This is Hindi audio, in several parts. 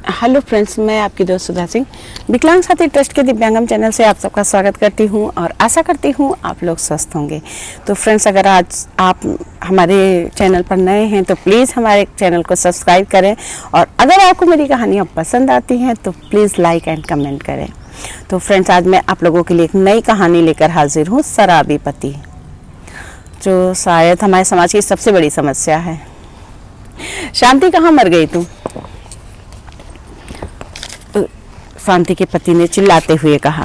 हेलो फ्रेंड्स, मैं आपकी दोस्त सुधा सिंह विकलांग साथी ट्रस्ट के दिव्यांगम चैनल से आप सबका स्वागत करती हूं और आशा करती हूं आप लोग स्वस्थ होंगे। तो फ्रेंड्स, अगर आज आप हमारे चैनल पर नए हैं तो प्लीज़ हमारे चैनल को सब्सक्राइब करें और अगर आपको मेरी कहानियाँ पसंद आती हैं तो प्लीज़ लाइक एंड कमेंट करें। तो फ्रेंड्स, आज मैं आप लोगों के लिए एक नई कहानी लेकर हाजिर हूँ, शराबी पति, जो शायद हमारे समाज की सबसे बड़ी समस्या है। शांति, कहाँ मर गई तू? शांति के पति ने चिल्लाते हुए कहा।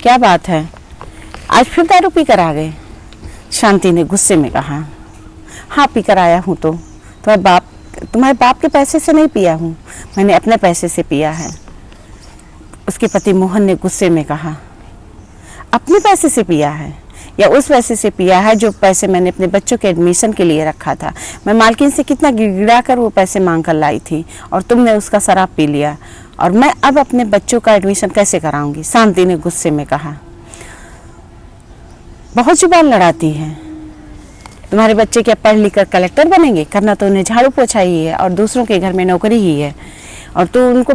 क्या बात है, आज फिर दारू पी कर आ गए? शांति ने गुस्से में कहा। हाँ, पी कर आया हूँ। तो तुम्हारे बाप के पैसे से नहीं पिया हूँ, मैंने अपने पैसे से पिया है। उसके पति मोहन ने गुस्से में कहा। अपने पैसे से पिया है या उस पैसे से पिया है जो पैसे मैंने अपने बच्चों के एडमिशन के लिए रखा था? मैं मालकिन से कितना गिड़गिड़ा कर वो पैसे मांग कर लाई थी और तुमने उसका शराब पी लिया, और मैं अब अपने बच्चों का एडमिशन कैसे कराऊंगी? शांति ने गुस्से में कहा। बहुत जुबान लड़ाती है। तुम्हारे बच्चे क्या पढ़ लिख कर कलेक्टर बनेंगे? करना तो उन्हें झाड़ू पोछा ही है और दूसरों के घर में नौकरी ही है, और तू उनको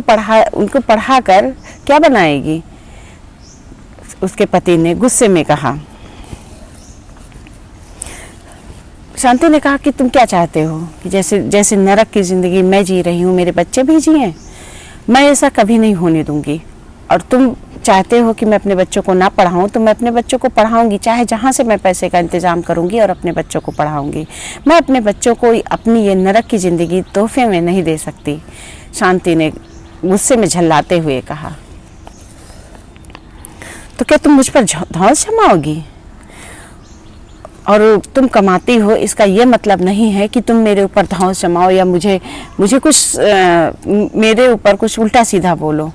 पढ़ा कर क्या बनाएगी? उसके पति ने गुस्से में कहा। शांति ने कहा कि तुम क्या चाहते हो कि जैसे नरक की जिंदगी मैं जी रही हूँ मेरे बच्चे भी जिए? मैं ऐसा कभी नहीं होने दूंगी। और तुम चाहते हो कि मैं अपने बच्चों को ना पढ़ाऊं तो मैं अपने बच्चों को पढ़ाऊंगी, चाहे जहाँ से मैं पैसे का इंतजाम करूंगी और अपने बच्चों को पढ़ाऊंगी। मैं अपने बच्चों को अपनी ये नरक की जिंदगी तोहफे में नहीं दे सकती, शांति ने गुस्से में झल्लाते हुए कहा। तो क्या तुम मुझ पर धौंस जमाओगी? और तुम कमाती हो, इसका ये मतलब नहीं है कि तुम मेरे ऊपर धौंस जमाओ या मुझे कुछ मेरे ऊपर कुछ उल्टा सीधा बोलो।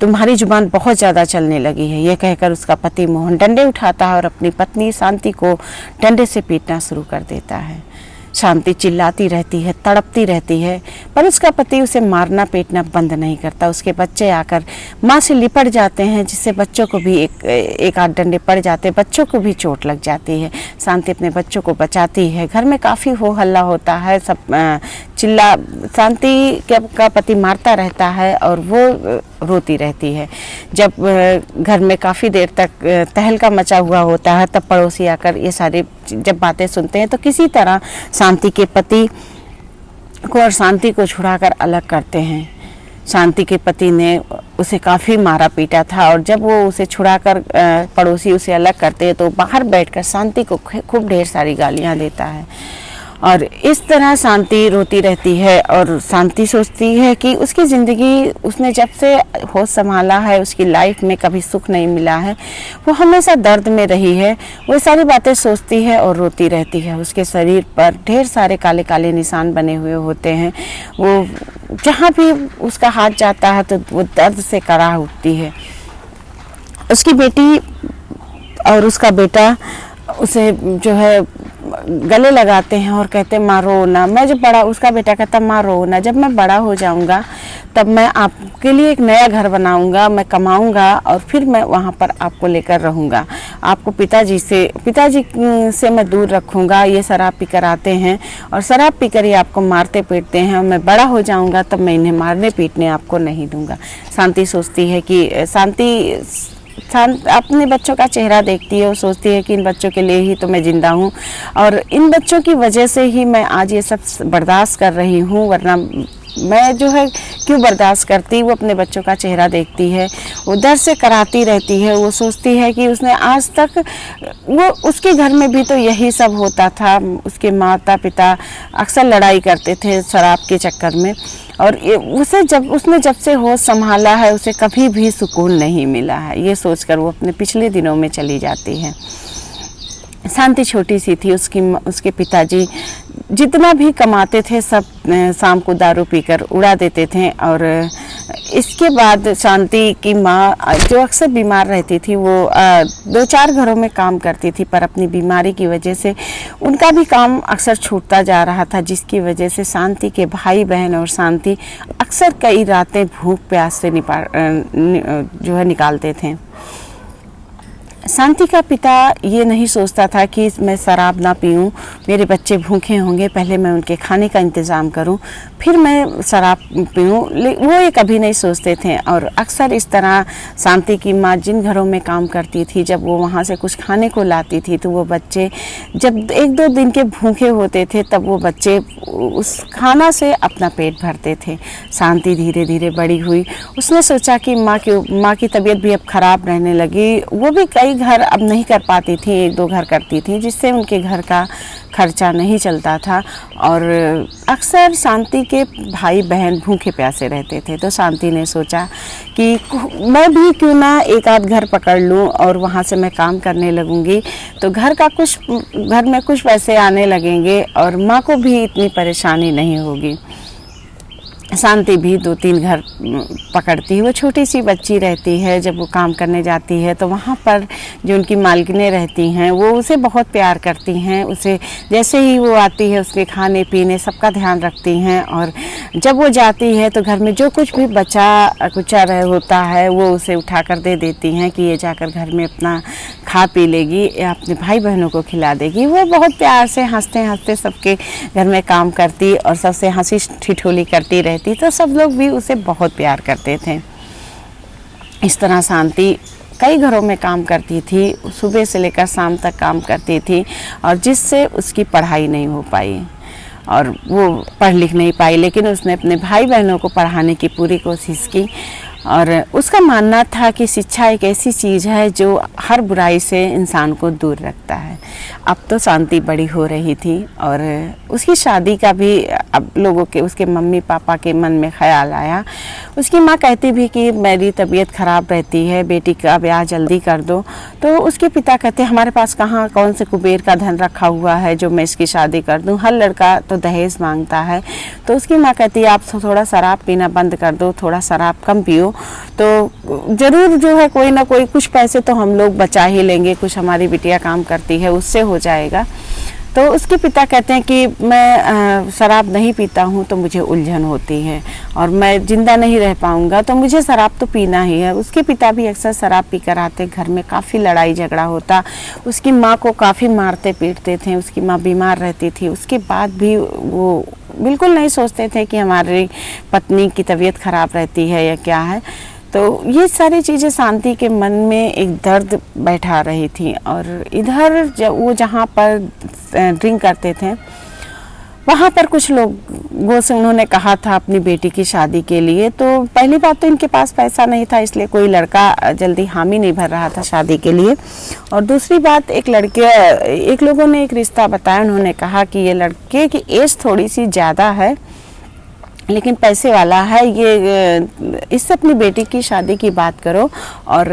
तुम्हारी जुबान बहुत ज़्यादा चलने लगी है। यह कहकर उसका पति मोहन डंडे उठाता है और अपनी पत्नी शांति को डंडे से पीटना शुरू कर देता है। शांति चिल्लाती रहती है, तड़पती रहती है, पर उसका पति उसे मारना पीटना बंद नहीं करता। उसके बच्चे आकर माँ से लिपट जाते हैं, जिससे बच्चों को भी एक आध डंडे पड़ जाते हैं, बच्चों को भी चोट लग जाती है। शांति अपने बच्चों को बचाती है। घर में काफ़ी हो हल्ला होता है, सब शांति का पति मारता रहता है और वो रोती रहती है। जब घर में काफ़ी देर तक तहलका मचा हुआ होता है तब पड़ोसी आकर ये सारी जब बातें सुनते हैं तो किसी तरह शांति के पति को और शांति को छुड़ाकर अलग करते हैं। शांति के पति ने उसे काफ़ी मारा पीटा था और जब वो उसे छुड़ाकर पड़ोसी उसे अलग करते हैं तो बाहर बैठकर शांति को खूब ढेर सारी गालियाँ देता है। और इस तरह शांति रोती रहती है और शांति सोचती है कि उसकी ज़िंदगी, उसने जब से होश संभाला है उसकी लाइफ में कभी सुख नहीं मिला है, वो हमेशा दर्द में रही है। वो सारी बातें सोचती है और रोती रहती है। उसके शरीर पर ढेर सारे काले काले निशान बने हुए होते हैं। वो जहाँ भी उसका हाथ जाता है तो वो दर्द से कराह उठती है। उसकी बेटी और उसका बेटा उसे जो है गले लगाते हैं और कहते हैं मारो ना। मैं जब बड़ा, उसका बेटा कहता मारो ना, जब मैं बड़ा हो जाऊंगा तब मैं आपके लिए एक नया घर बनाऊंगा, मैं कमाऊंगा और फिर मैं वहां पर आपको लेकर रहूंगा। आपको पिताजी से मैं दूर रखूंगा। ये शराब पीकर आते हैं और शराब पीकर ही आपको मारते पीटते हैं, और मैं बड़ा हो जाऊंगा तब मैं इन्हें मारने पीटने आपको नहीं दूंगा। शांति सोचती है कि अपने बच्चों का चेहरा देखती है और सोचती है कि इन बच्चों के लिए ही तो मैं जिंदा हूँ और इन बच्चों की वजह से ही मैं आज ये सब बर्दाश्त कर रही हूँ, वरना मैं जो है क्यों बर्दाश्त करती। वो अपने बच्चों का चेहरा देखती है, वो दर्द से कराती रहती है। वो सोचती है कि उसने आज तक, वो उसके घर में भी तो यही सब होता था। उसके माता पिता अक्सर लड़ाई करते थे शराब के चक्कर में, और उसने जब से होश संभाला है उसे कभी भी सुकून नहीं मिला है। ये सोचकर वो अपने पिछले दिनों में चली जाती है। शांति छोटी सी थी। उसके पिताजी जितना भी कमाते थे सब शाम को दारू पीकर उड़ा देते थे, और इसके बाद शांति की माँ जो अक्सर बीमार रहती थी वो 2-4 घरों में काम करती थी, पर अपनी बीमारी की वजह से उनका भी काम अक्सर छूटता जा रहा था, जिसकी वजह से शांति के भाई बहन और शांति अक्सर कई रातें भूख प्यास से निकालते थे। शांति का पिता ये नहीं सोचता था कि मैं शराब ना पीऊं, मेरे बच्चे भूखे होंगे, पहले मैं उनके खाने का इंतज़ाम करूं, फिर मैं शराब पीऊं। वो ये कभी नहीं सोचते थे। और अक्सर इस तरह शांति की माँ जिन घरों में काम करती थी, जब वो वहाँ से कुछ खाने को लाती थी तो वो बच्चे जब 1-2 दिन के भूखे होते थे तब वो बच्चे उस खाना से अपना पेट भरते थे। शांति धीरे धीरे बड़ी हुई। उसने सोचा कि माँ की तबीयत भी अब ख़राब रहने लगी। वो भी कई घर अब नहीं कर पाती थी, 1-2 घर करती थी, जिससे उनके घर का खर्चा नहीं चलता था। और अक्सर शांति के भाई बहन भूखे प्यासे रहते थे। तो शांति ने सोचा कि मैं भी क्यों ना एक आध घर पकड़ लूँ और वहाँ से मैं काम करने लगूँगी, तो घर में कुछ पैसे आने लगेंगे और माँ को भी इतनी परेशानी नहीं होगी। शांति भी 2-3 घर पकड़ती है। वो छोटी सी बच्ची रहती है, जब वो काम करने जाती है तो वहाँ पर जो उनकी मालकिनें रहती हैं वो उसे बहुत प्यार करती हैं। उसे जैसे ही वो आती है उसके खाने पीने सबका ध्यान रखती हैं। और जब वो जाती है तो घर में जो कुछ भी बचा कुचा रह होता है वो उसे उठा कर दे देती हैं कि ये जाकर घर में अपना खा पी लेगी या अपने भाई बहनों को खिला देगी। वो बहुत प्यार से हंसते हंसते सबके घर में काम करती और सबसे हंसी ठिठोली करती रहती, तो सब लोग भी उसे बहुत प्यार करते थे। इस तरह शांति कई घरों में काम करती थी, सुबह से लेकर शाम तक काम करती थी, और जिससे उसकी पढ़ाई नहीं हो पाई और वो पढ़ लिख नहीं पाई। लेकिन उसने अपने भाई बहनों को पढ़ाने की पूरी कोशिश की। और उसका मानना था कि शिक्षा एक ऐसी चीज़ है जो हर बुराई से इंसान को दूर रखता है। अब तो शांति बड़ी हो रही थी और उसकी शादी का भी अब उसके मम्मी पापा के मन में ख्याल आया। उसकी माँ कहती भी कि मेरी तबीयत ख़राब रहती है, बेटी का ब्याह जल्दी कर दो। तो उसके पिता कहते हमारे पास कहाँ कौन से कुबेर का धन रखा हुआ है जो मैं इसकी शादी कर दूँ, हर लड़का तो दहेज मांगता है। तो उसकी माँ कहती है आप थोड़ा शराब पीना बंद कर दो, थोड़ा शराब कम पियो, तो ज़रूर जो है कोई ना कोई कुछ पैसे तो हम लोग बचा ही लेंगे, कुछ हमारी बिटिया काम करती है उससे हो जाएगा। तो उसके पिता कहते हैं कि मैं शराब नहीं पीता हूँ तो मुझे उलझन होती है और मैं ज़िंदा नहीं रह पाऊँगा, तो मुझे शराब तो पीना ही है। उसके पिता भी अक्सर शराब पी कर आते, घर में काफ़ी लड़ाई झगड़ा होता, उसकी माँ को काफ़ी मारते पीटते थे। उसकी माँ बीमार रहती थी, उसके बाद भी वो बिल्कुल नहीं सोचते थे कि हमारी पत्नी की तबीयत ख़राब रहती है या क्या है। तो ये सारी चीज़ें शांति के मन में एक दर्द बैठा रही थी। और इधर वो जहाँ पर ड्रिंक करते थे वहाँ पर कुछ लोगों से उन्होंने कहा था अपनी बेटी की शादी के लिए। तो पहली बात तो इनके पास पैसा नहीं था, इसलिए कोई लड़का जल्दी हामी नहीं भर रहा था शादी के लिए। और दूसरी बात, एक लोगों ने एक रिश्ता बताया, उन्होंने कहा कि ये लड़के की एज थोड़ी सी ज़्यादा है लेकिन पैसे वाला है, ये इससे अपनी बेटी की शादी की बात करो और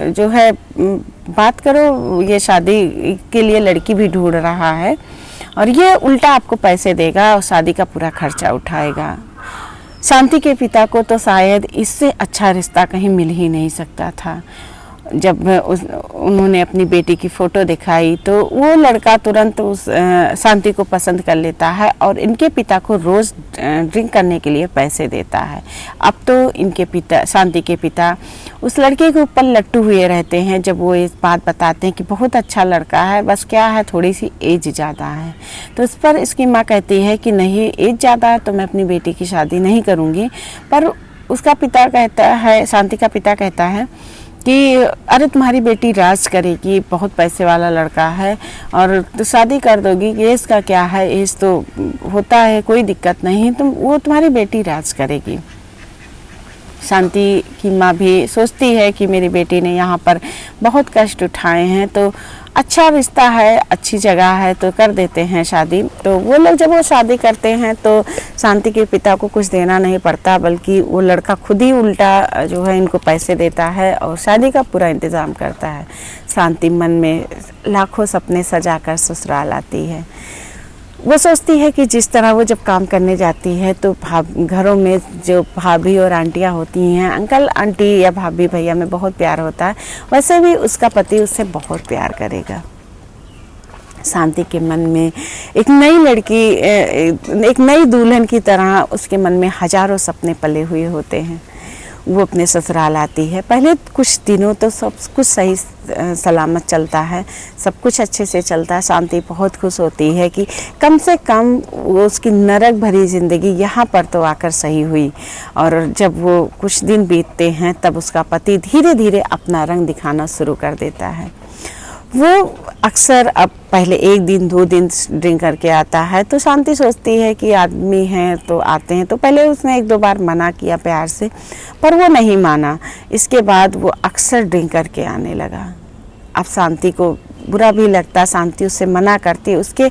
जो है बात करो, ये शादी के लिए लड़की भी ढूंढ रहा है और ये उल्टा आपको पैसे देगा और शादी का पूरा खर्चा उठाएगा। शांति के पिता को तो शायद इससे अच्छा रिश्ता कहीं मिल ही नहीं सकता था। जब उन्होंने अपनी बेटी की फ़ोटो दिखाई तो वो लड़का तुरंत उस शांति को पसंद कर लेता है और इनके पिता को रोज़ ड्रिंक करने के लिए पैसे देता है। अब तो शांति के पिता उस लड़के के ऊपर लट्टू हुए रहते हैं जब वो इस बात बताते हैं कि बहुत अच्छा लड़का है, बस क्या है थोड़ी सी एज ज़्यादा है। तो इस पर इसकी माँ कहती है कि नहीं, एज ज़्यादा है तो मैं अपनी बेटी की शादी नहीं करूँगी। पर उसका पिता कहता है, शांति का पिता कहता है कि अरे तुम्हारी बेटी राज करेगी, बहुत पैसे वाला लड़का है और तो शादी कर दोगी, एज का क्या है, एज तो होता है, कोई दिक्कत नहीं, वो तुम्हारी बेटी राज करेगी। शांति की माँ भी सोचती है कि मेरी बेटी ने यहाँ पर बहुत कष्ट उठाए हैं, तो अच्छा रिश्ता है, अच्छी जगह है तो कर देते हैं शादी। तो वो लोग जब वो शादी करते हैं तो शांति के पिता को कुछ देना नहीं पड़ता, बल्कि वो लड़का खुद ही उल्टा जो है इनको पैसे देता है और शादी का पूरा इंतज़ाम करता है। शांति मन में लाखों सपने सजा कर ससुराल आती है। वो सोचती है कि जिस तरह वो जब काम करने जाती है तो घरों में जो भाभी और आंटियाँ होती हैं, अंकल आंटी या भाभी भैया में बहुत प्यार होता है, वैसे भी उसका पति उससे बहुत प्यार करेगा। शांति के मन में एक नई लड़की, एक नई दुल्हन की तरह उसके मन में हजारों सपने पले हुए होते हैं। वो अपने ससुराल आती है। पहले कुछ दिनों तो सब कुछ सही सलामत चलता है, सब कुछ अच्छे से चलता है। शांति बहुत खुश होती है कि कम से कम वो उसकी नरक भरी ज़िंदगी यहाँ पर तो आकर सही हुई। और जब वो कुछ दिन बीतते हैं तब उसका पति धीरे धीरे अपना रंग दिखाना शुरू कर देता है। वो अक्सर अब पहले 1 दिन 2 दिन ड्रिंक करके आता है तो शांति सोचती है कि आदमी हैं तो आते हैं। तो पहले उसने 1-2 बार मना किया प्यार से, पर वो नहीं माना। इसके बाद वो अक्सर ड्रिंक करके आने लगा। अब शांति को बुरा भी लगता, शांति उससे मना करती, उसके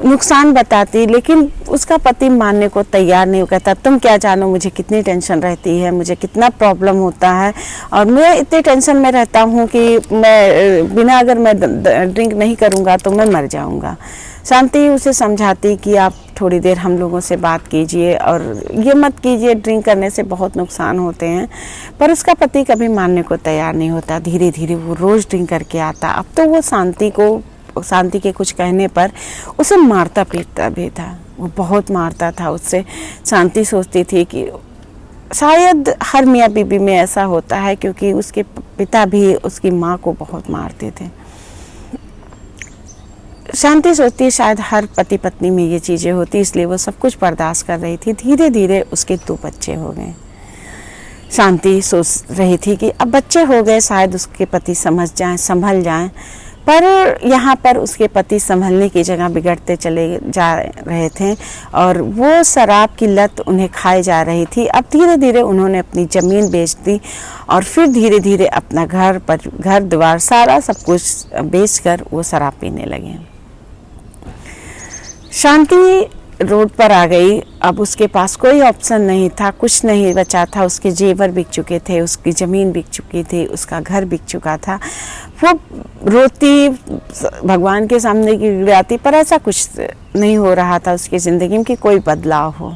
नुकसान बताती, लेकिन उसका पति मानने को तैयार नहीं। वो कहता तुम क्या जानो मुझे कितनी टेंशन रहती है, मुझे कितना प्रॉब्लम होता है, और मैं इतने टेंशन में रहता हूँ कि मैं बिना अगर मैं ड्रिंक नहीं करूँगा तो मैं मर जाऊँगा। शांति उसे समझाती कि आप थोड़ी देर हम लोगों से बात कीजिए और ये मत कीजिए, ड्रिंक करने से बहुत नुकसान होते हैं। पर उसका पति कभी मानने को तैयार नहीं होता। धीरे धीरे वो रोज़ ड्रिंक करके आता। अब तो वो शांति के कुछ कहने पर उसे मारता पीटता भी था। वो बहुत मारता था उससे। शांति सोचती थी कि शायद हर मियाँ बीबी में ऐसा होता है, क्योंकि उसके पिता भी उसकी माँ को बहुत मारते थे। शांति सोचती है शायद हर पति पत्नी में ये चीज़ें होती, इसलिए वो सब कुछ बर्दाश्त कर रही थी। धीरे धीरे उसके 2 बच्चे हो गए। शांति सोच रही थी कि अब बच्चे हो गए, शायद उसके पति समझ जाएं, संभल जाएं। पर यहाँ पर उसके पति संभलने की जगह बिगड़ते चले जा रहे थे और वो शराब की लत उन्हें खाए जा रही थी। अब धीरे धीरे उन्होंने अपनी ज़मीन बेच दी और फिर धीरे धीरे अपना घर द्वार सारा सब कुछ बेचकर वो शराब पीने लगे। शांति रोड पर आ गई। अब उसके पास कोई ऑप्शन नहीं था, कुछ नहीं बचा था। उसके जेवर बिक चुके थे, उसकी ज़मीन बिक चुकी थी, उसका घर बिक चुका था। वो रोती, भगवान के सामने गिड़गिड़ाती, पर ऐसा कुछ नहीं हो रहा था उसकी ज़िंदगी में कि कोई बदलाव हो।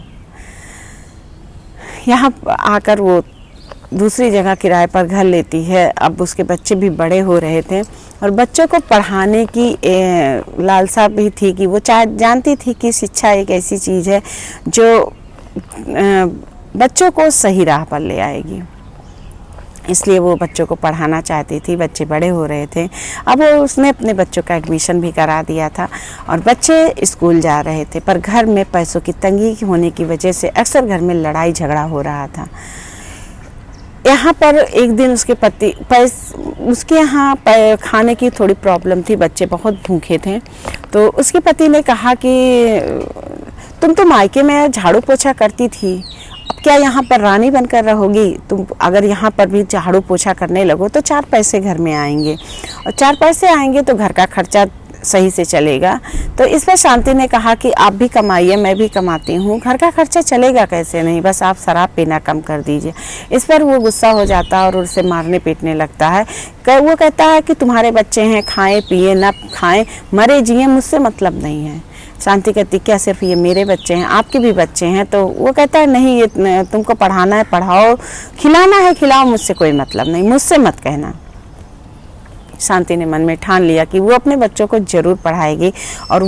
यहाँ आकर वो दूसरी जगह किराए पर घर लेती है। अब उसके बच्चे भी बड़े हो रहे थे और बच्चों को पढ़ाने की लालसा भी थी कि वो जानती थी कि शिक्षा एक ऐसी चीज़ है जो बच्चों को सही राह पर ले आएगी। इसलिए वो बच्चों को पढ़ाना चाहती थी। बच्चे बड़े हो रहे थे। अब उसने अपने बच्चों का एडमिशन भी करा दिया था और बच्चे स्कूल जा रहे थे। पर घर में पैसों की तंगी होने की वजह से अक्सर घर में लड़ाई झगड़ा हो रहा था। यहाँ पर एक दिन उसके यहाँ खाने की थोड़ी प्रॉब्लम थी, बच्चे बहुत भूखे थे। तो उसके पति ने कहा कि तुम तो मायके में झाड़ू पोछा करती थी, अब क्या यहाँ पर रानी बनकर रहोगी? तुम अगर यहाँ पर भी झाड़ू पोछा करने लगो तो 4 पैसे घर में आएंगे और 4 पैसे आएंगे तो घर का खर्चा सही से चलेगा। तो इस पर शांति ने कहा कि आप भी कमाइए, मैं भी कमाती हूँ, घर का खर्चा चलेगा कैसे नहीं, बस आप शराब पीना कम कर दीजिए। इस पर वो गुस्सा हो जाता है और उसे मारने पीटने लगता है। वो कहता है कि तुम्हारे बच्चे हैं, खाएं पिए ना खाएं, मरे जिए, मुझसे मतलब नहीं है। शांति कहती क्या सिर्फ ये मेरे बच्चे हैं, आपके भी बच्चे हैं? तो वो कहता है नहीं, ये तुमको पढ़ाना है पढ़ाओ, खिलाना है खिलाओ, मुझसे कोई मतलब नहीं, मुझसे मत कहना। शांति ने मन में ठान लिया कि वो अपने बच्चों को ज़रूर पढ़ाएगी। और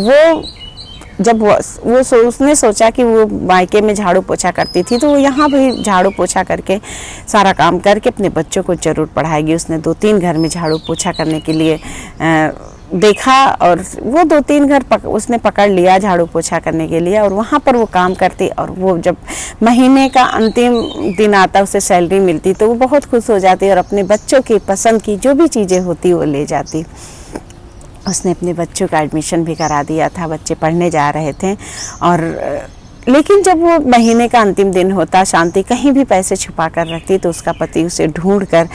उसने सोचा कि वो मायके में झाड़ू पोछा करती थी तो वो यहाँ भी झाड़ू पोछा करके सारा काम करके अपने बच्चों को ज़रूर पढ़ाएगी। उसने 2-3 घर में झाड़ू पोछा करने के लिए देखा और वो 2-3 घर उसने पकड़ लिया झाड़ू पोछा करने के लिए और वहाँ पर वो काम करती। और वो जब महीने का अंतिम दिन आता, उसे सैलरी मिलती तो वो बहुत खुश हो जाती और अपने बच्चों की पसंद की जो भी चीज़ें होती वो ले जाती। उसने अपने बच्चों का एडमिशन भी करा दिया था, बच्चे पढ़ने जा रहे थे। और लेकिन जब वो महीने का अंतिम दिन होता, शांति कहीं भी पैसे छुपा कर रखती तो उसका पति उसे ढूंढ कर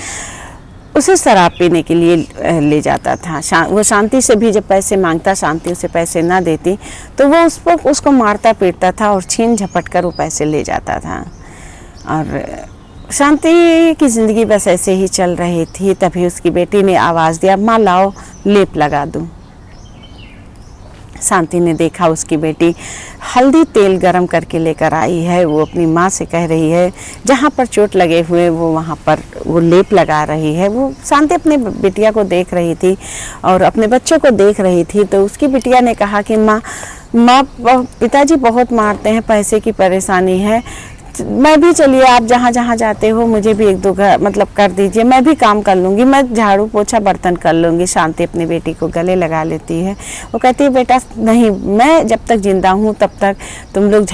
उसे शराब पीने के लिए ले जाता था। वो शांति से भी जब पैसे मांगता, शांति उसे पैसे ना देती तो वो उसको मारता पीटता था और छीन झपट कर वो पैसे ले जाता था। और शांति की ज़िंदगी बस ऐसे ही चल रही थी। तभी उसकी बेटी ने आवाज़ दिया, माँ लाओ लेप लगा दूँ। शांति ने देखा उसकी बेटी हल्दी तेल गरम करके लेकर आई है। वो अपनी माँ से कह रही है जहाँ पर चोट लगे हुए वो वहाँ पर वो लेप लगा रही है। वो शांति अपने बिटिया को देख रही थी और अपने बच्चों को देख रही थी। तो उसकी बिटिया ने कहा कि माँ पिताजी बहुत मारते हैं, पैसे की परेशानी है, मैं भी, चलिए आप जहाँ जहाँ जाते हो मुझे भी एक दो घर मतलब कर दीजिए, मैं भी काम कर लूँगी, मैं झाड़ू पोछा बर्तन कर लूँगी। शांति अपनी बेटी को गले लगा लेती है। वो कहती है बेटा नहीं, मैं जब तक जिंदा हूँ तब तक तुम लोग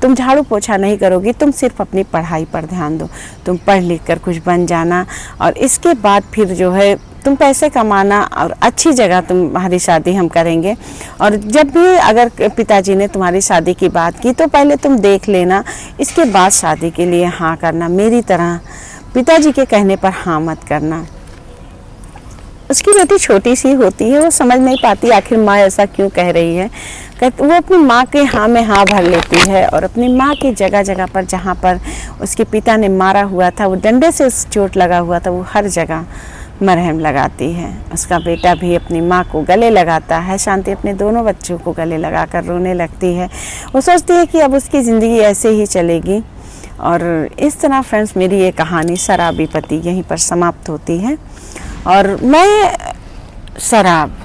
तुम झाड़ू पोछा नहीं करोगी, तुम सिर्फ अपनी पढ़ाई पर ध्यान दो, तुम पढ़ लिख कर कुछ बन जाना, और इसके बाद फिर जो है तुम पैसे कमाना और अच्छी जगह तुम्हारी शादी हम करेंगे। और जब भी अगर पिताजी ने तुम्हारी शादी की बात की तो पहले तुम देख लेना, इसके बाद शादी के लिए हाँ करना, मेरी तरह पिताजी के कहने पर हाँ मत करना। उसकी बेटी छोटी सी होती है, वो समझ नहीं पाती आखिर माँ ऐसा क्यों कह रही है। वो अपनी माँ के हाँ में हाँ भर लेती है और अपनी माँ की जगह जगह पर जहाँ पर उसके पिता ने मारा हुआ था, वो डंडे से चोट लगा हुआ था, वो हर जगह मरहम लगाती है। उसका बेटा भी अपनी माँ को गले लगाता है। शांति अपने दोनों बच्चों को गले लगाकर रोने लगती है। वो सोचती है कि अब उसकी ज़िंदगी ऐसे ही चलेगी। और इस तरह फ्रेंड्स मेरी ये कहानी शराबी पति यहीं पर समाप्त होती है। और मैं शराब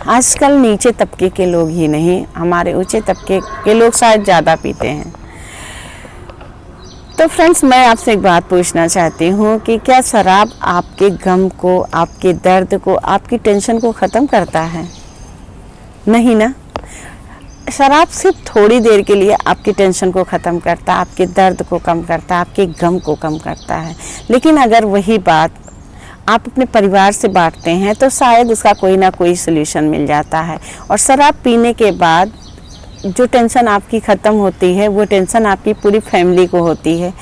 आजकल नीचे तबके के लोग ही नहीं, हमारे ऊंचे तबके के लोग शायद ज़्यादा पीते हैं। तो फ्रेंड्स मैं आपसे एक बात पूछना चाहती हूँ कि क्या शराब आपके गम को, आपके दर्द को, आपकी टेंशन को ख़त्म करता है? नहीं ना। शराब सिर्फ थोड़ी देर के लिए आपकी टेंशन को ख़त्म करता है, आपके दर्द को कम करता है, आपके गम को कम करता है। लेकिन अगर वही बात आप अपने परिवार से बांटते हैं तो शायद उसका कोई ना कोई सलूशन मिल जाता है। और शराब पीने के बाद जो टेंशन आपकी ख़त्म होती है वो टेंशन आपकी पूरी फैमिली को होती है।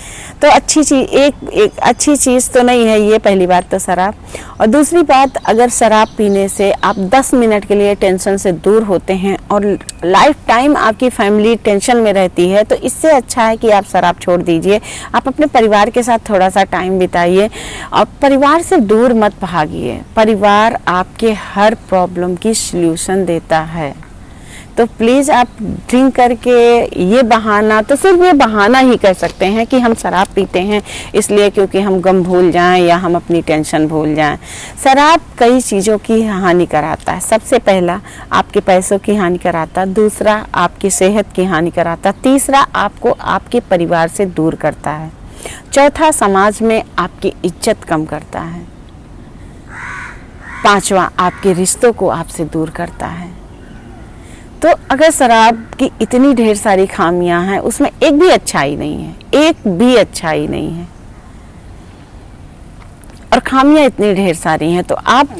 तो अच्छी चीज़ एक अच्छी चीज़ तो नहीं है ये, पहली बात तो शराब। और दूसरी बात, अगर शराब पीने से आप 10 मिनट के लिए टेंशन से दूर होते हैं और लाइफ टाइम आपकी फैमिली टेंशन में रहती है, तो इससे अच्छा है कि आप शराब छोड़ दीजिए। आप अपने परिवार के साथ थोड़ा सा टाइम बिताइए और परिवार से दूर मत भागिए। परिवार आपके हर प्रॉब्लम की सल्यूशन देता है। तो प्लीज़ आप ड्रिंक करके ये बहाना, तो सिर्फ ये बहाना ही कह सकते हैं कि हम शराब पीते हैं इसलिए क्योंकि हम गम भूल जाएं या हम अपनी टेंशन भूल जाएं। शराब कई चीज़ों की हानि कराता है। सबसे पहला आपके पैसों की हानि कराता, दूसरा आपकी सेहत की हानि कराता, तीसरा आपको आपके परिवार से दूर करता है, चौथा समाज में आपकी इज्जत कम करता है, पांचवा आपके रिश्तों को आपसे दूर करता है। तो अगर शराब की इतनी ढेर सारी खामियां हैं, उसमें एक भी अच्छाई नहीं है, एक भी अच्छाई नहीं है, और खामियां इतनी ढेर सारी हैं, तो आप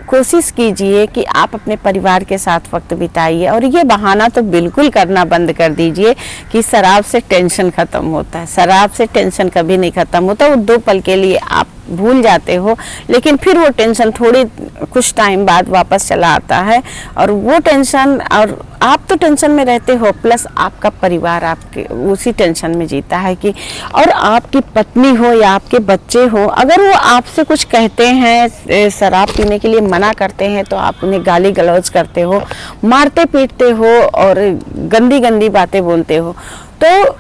कोशिश कीजिए कि आप अपने परिवार के साथ वक्त बिताइए। और ये बहाना तो बिल्कुल करना बंद कर दीजिए कि शराब से टेंशन ख़त्म होता है। शराब से टेंशन कभी नहीं ख़त्म होता। वो 2 पल के लिए आप भूल जाते हो, लेकिन फिर वो टेंशन थोड़ी कुछ टाइम बाद वापस चला आता है। और वो टेंशन, और आप तो टेंशन में रहते हो, प्लस आपका परिवार आपके उसी टेंशन में जीता है कि, और आपकी पत्नी हो या आपके बच्चे हो, अगर वो आपसे कुछ कहते हैं, शराब पीने के लिए मना करते हैं, तो आप उन्हें गाली गलौज करते हो, मारते पीटते हो और गंदी गंदी बातें बोलते हो, तो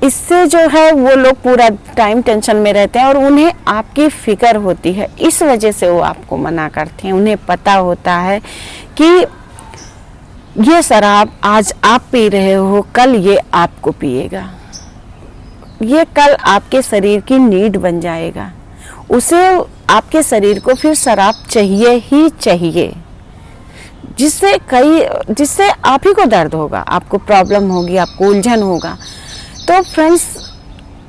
इससे जो है वो लोग पूरा टाइम टेंशन में रहते हैं और उन्हें आपकी फिक्र होती है। इस वजह से वो आपको मना करते हैं। उन्हें पता होता है कि ये शराब आज आप पी रहे हो, कल ये आपको पिएगा, ये कल आपके शरीर की नीड बन जाएगा। उसे, आपके शरीर को फिर शराब चाहिए ही चाहिए, जिससे आप ही को दर्द होगा, आपको प्रॉब्लम होगी, आपको उलझन होगा। तो फ्रेंड्स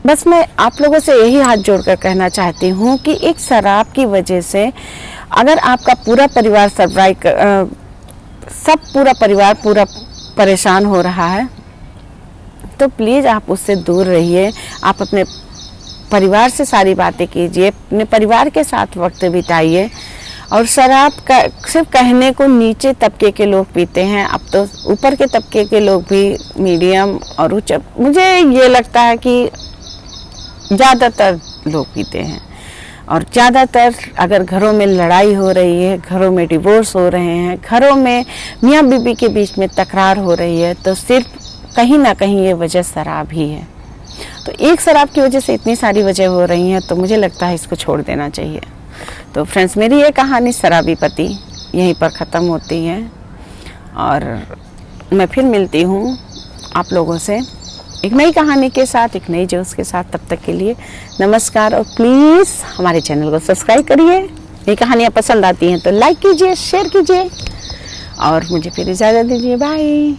बस मैं आप लोगों से यही हाथ जोड़कर कहना चाहती हूँ कि एक शराब की वजह से अगर आपका पूरा परिवार पूरा परिवार परेशान हो रहा है, तो प्लीज़ आप उससे दूर रहिए। आप अपने परिवार से सारी बातें कीजिए, अपने परिवार के साथ वक्त बिताइए। और शराब का सिर्फ कहने को नीचे तबके के लोग पीते हैं, अब तो ऊपर के तबके के लोग भी, मीडियम और उच्च, मुझे ये लगता है कि ज़्यादातर लोग पीते हैं। और ज़्यादातर अगर घरों में लड़ाई हो रही है, घरों में डिवोर्स हो रहे हैं, घरों में मियाँ बीबी के बीच में तकरार हो रही है, तो सिर्फ कहीं ना कहीं ये वजह शराब ही है। तो एक शराब की वजह से इतनी सारी वजह हो रही हैं, तो मुझे लगता है इसको छोड़ देना चाहिए। तो फ्रेंड्स मेरी ये कहानी शराबी पति यहीं पर ख़त्म होती है और मैं फिर मिलती हूँ आप लोगों से एक नई कहानी के साथ, एक नई जोश के साथ। तब तक के लिए नमस्कार, और प्लीज़ हमारे चैनल को सब्सक्राइब करिए। ये कहानियाँ पसंद आती हैं तो लाइक कीजिए, शेयर कीजिए, और मुझे फिर इजाज़त दीजिए। बाय।